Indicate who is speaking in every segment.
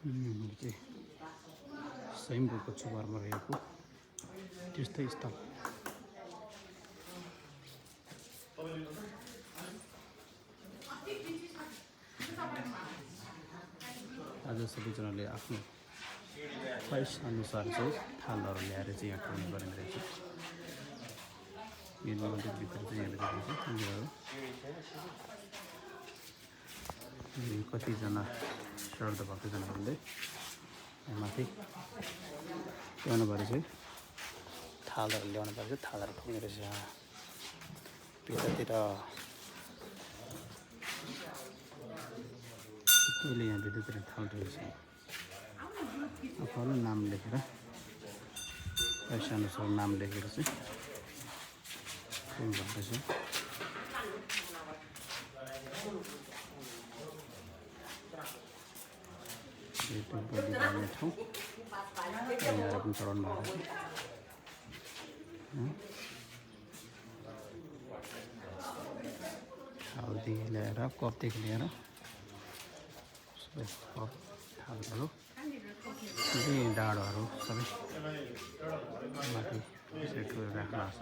Speaker 1: चाहिँ स्वयम्भूको चुबारमा रहेको तीर्थस्थल। आज सबैजनाले आफ्नो ख्वाइस अनुसार चाहिँ थालहरू ल्याएर चाहिँ यहाँ खाने गर्ने रहेछ। यो मन्दिरभित्र चाहिँ यहाँ रहेछ मन्दिरहरू। कतिजना श्राद्ध भक्तजनहरूले माथि ल्याउनु पऱ्यो चाहिँ थालहरू ल्याउनु पऱ्यो चाहिँ थालहरू ठोक्ने रहेछ। यहाँ भित्रतिर अहिले यहाँ भित्रतिर थाल रहेछ। आफ्नो नाम लेखेर पैसा अनुसार नाम लेखेर चाहिँ भन्दैछ। बलि गर्ने ठाउँ यहाँ पनि चढाउनु भएको छ। थालदेखि ल्याएर कपदेखि लिएर सबै कप थालहरू डाँडोहरू सबै माथि सेट गरेर राख्नु भएको छ।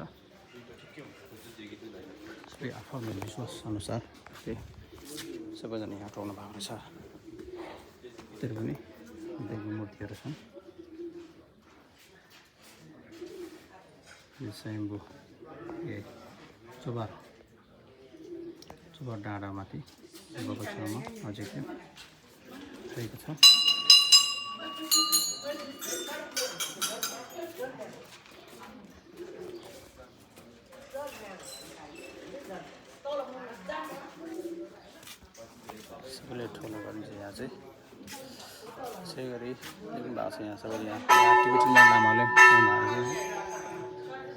Speaker 1: सबै आफ्नो विश्वास अनुसार चाहिँ सबैजना यहाँ उठाउनु भएको रहेछ। त्यही पनि देवी मूर्तिहरू छन्। यो स्वयम्भू चुबार डाँडामाथि शिवको छेउमा अझै रहेको छ। सबैले ठुलो गरिन्छ यहाँ चाहिँ। त्यसै गरी लेख्नु भएको छ यहाँ सबैले। यहाँ टिबेटनमा लामाले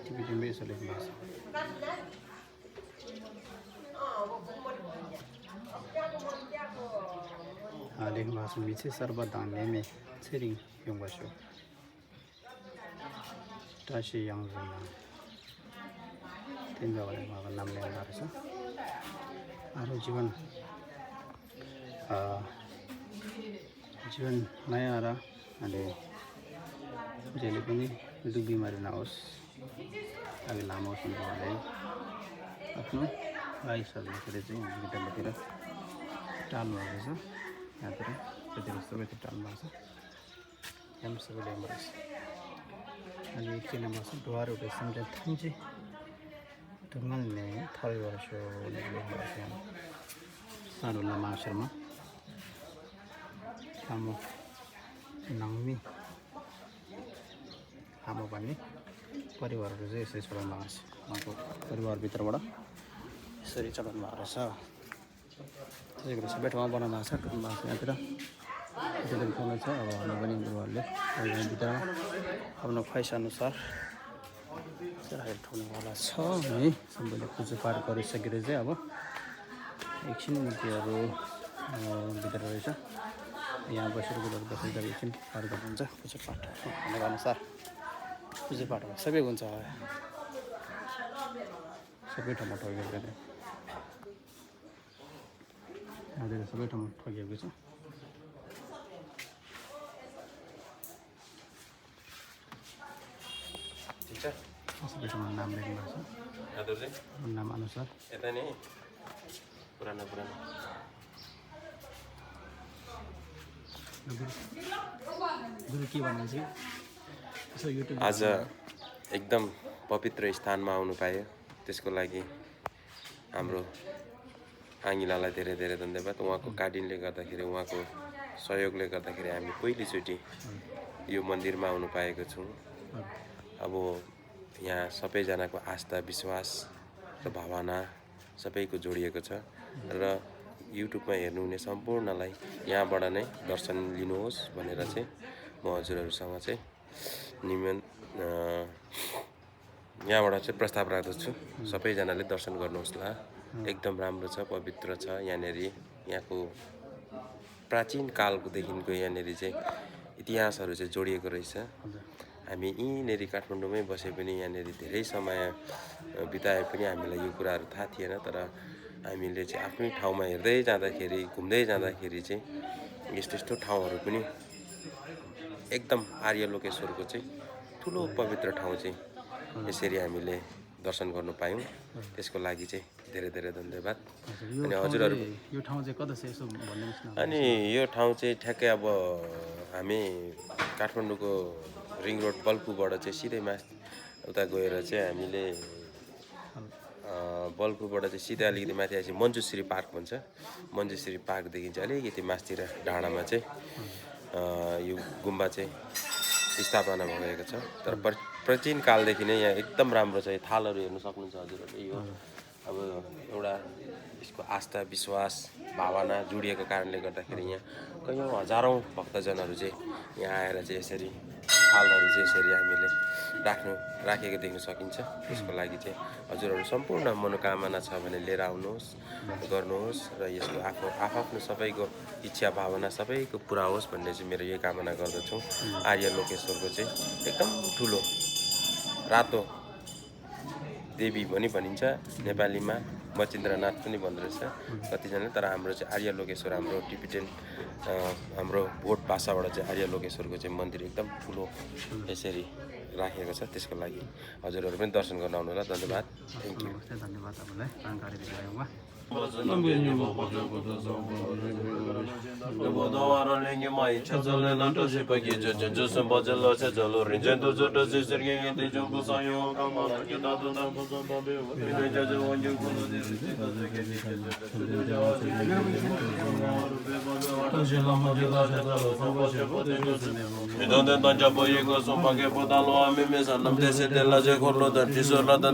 Speaker 1: टिबेटनमै यसो लेख्नु भएको छ। लेख्नु भएको छ मिचे सर्वधान्यमे छिरिङ युङबसो टासी याङजन तिन जग्गाले उहाँको नाम ल्याउनु भएको छ। अरू जीवन नयाँ र अनि जहिले पनि दुख बिमारी नहोस्, अघि लामो होस् भनेर आफ्नो आयुषहरू लेखेर चाहिँ भित्रतिर टाल्नु भएको छ। यहाँतिर त्यतिर सबैतिर टाल्नु भएको छ। यहाँ पनि सबै ल्याउनु भएको छ। अनि एकछिन भएको छ द्वार उठे सम्झ थान्चे ढुङ्गाल्ने थल गर्छु लेख्नु भएको छ। यहाँ सानो लामा अक्षरमा लामो नङमी लामो भन्ने परिवारहरू चाहिँ यसरी चढाउनु भएको छ। उहाँको परिवारभित्रबाट यसरी चढाउनु भएको रहेछ। त्यसै गरी सबै ठाउँमा बनाउनु भएको छ। टुक्नु भएको छ यहाँतिर ठाउँमा छ। अब हामी पनि गुरुहरूले भित्र आफ्नो ख्वाइस अनुसार राखेर ठुल्नेवाला छ। है सबैले पूजापाठ गरिसकेर चाहिँ अब एकछिन मूर्तिहरू भित्र रहेछ। यहाँ बसेर गुरुहरू बसेर जब एकछिन पाठ गर्नुहुन्छ पूजापाठ भनेको अनुसार पूजापाठ सबै हुन्छ। सबै ठाउँमा ठगिएको छ। यहाँतिर सबै ठाउँमा ठगिएको छ। सबै ठाउँमा नाम लेख्नु भएको छ। नाम अनुसार यता नि पुरानो गुरु के भन्नुहुन्छ?
Speaker 2: आज एकदम पवित्र स्थानमा आउनु पायो, त्यसको लागि हाम्रो आङ्गिलालाई धेरै धेरै धन्यवाद। उहाँको गार्डियनले गर्दाखेरि, उहाँको सहयोगले गर्दाखेरि हामी पहिलोचोटि यो मन्दिरमा आउनु पाएको छौँ। अब यहाँ सबैजनाको आस्था, विश्वास र भावना सबैको जोडिएको छ र युट्युबमा हेर्नुहुने सम्पूर्णलाई यहाँबाट नै दर्शन लिनुहोस् भनेर चाहिँ म हजुरहरूसँग चाहिँ यहाँबाट चाहिँ प्रस्ताव राख्दछु। सबैजनाले दर्शन गर्नुहोस् ल। एकदम राम्रो छ, पवित्र छ। यहाँको प्राचीन कालकोदेखिको यहाँनिर चाहिँ इतिहासहरू चाहिँ जोडिएको रहेछ। हामी यहीँनेरि काठमाडौँमै बसे पनि यहाँनिर धेरै समय बिताए पनि हामीलाई यो कुराहरू थाहा थिएन। तर हामीले चाहिँ आफ्नै ठाउँमा हेर्दै जाँदाखेरि, घुम्दै जाँदाखेरि चाहिँ यस्तो ठाउँहरू पनि एकदम आर्य लोकेश्वरको चाहिँ ठुलो पवित्र ठाउँ चाहिँ यसरी हामीले दर्शन गर्नु पायौँ त्यसको लागि चाहिँ धेरै धेरै धन्यवाद। अनि हजुरहरू
Speaker 1: यो ठाउँ चाहिँ कता छ यसो भन्नुहोस् न।
Speaker 2: अनि यो ठाउँ चाहिँ ठ्याक्कै अब हामी काठमाडौँको रिङ रोड बल्कुबाट चाहिँ सिधै उता गएर चाहिँ हामीले बल्कुबाट चाहिँ सिधै अलिकति माथि आएपछि मञ्जुश्री पार्क भन्छ। मञ्जुश्री पार्कदेखि चाहिँ अलिकति मास्तिर डाँडामा चाहिँ यो गुम्बा चाहिँ स्थापना भएको छ। तर प्राचीन कालदेखि नै यहाँ एकदम राम्रो छ। यो थालहरू हेर्नु सक्नुहुन्छ हजुरहरूले। यो अब एउटा यसको आस्था विश्वास भावना जोडिएको कारणले गर्दाखेरि यहाँ कयौँ हजारौँ भक्तजनहरू चाहिँ यहाँ आएर चाहिँ यसरी थालहरू चाहिँ यसरी हामीले राखेको देख्न सकिन्छ। त्यसको लागि चाहिँ हजुरहरू सम्पूर्ण मनोकामना छ भने लिएर आउनुहोस् गर्नुहोस् र यसको आफ्नो सबैको इच्छा भावना सबैको पुरा होस् भन्ने चाहिँ मेरो यही कामना गर्दछु। आर्य लोकेश्वरको चाहिँ एकदम ठुलो रातो देवी पनि भनिन्छ नेपालीमा, मचिन्द्रनाथ पनि भन्दो रहेछ कतिजनाले। तर हाम्रो चाहिँ आर्य लोकेश्वर हाम्रो टिबिटेन हाम्रो भोट भाषाबाट चाहिँ आर्य लोकेश्वरको चाहिँ मन्दिर एकदम ठुलो यसरी राखेको छ। त्यसको लागि हजुरहरू पनि दर्शन गर्न आउनु होला। धन्यवाद। Thank you.
Speaker 1: धन्यवाद तपाईँलाई जानकारी दिनुभएकोमा।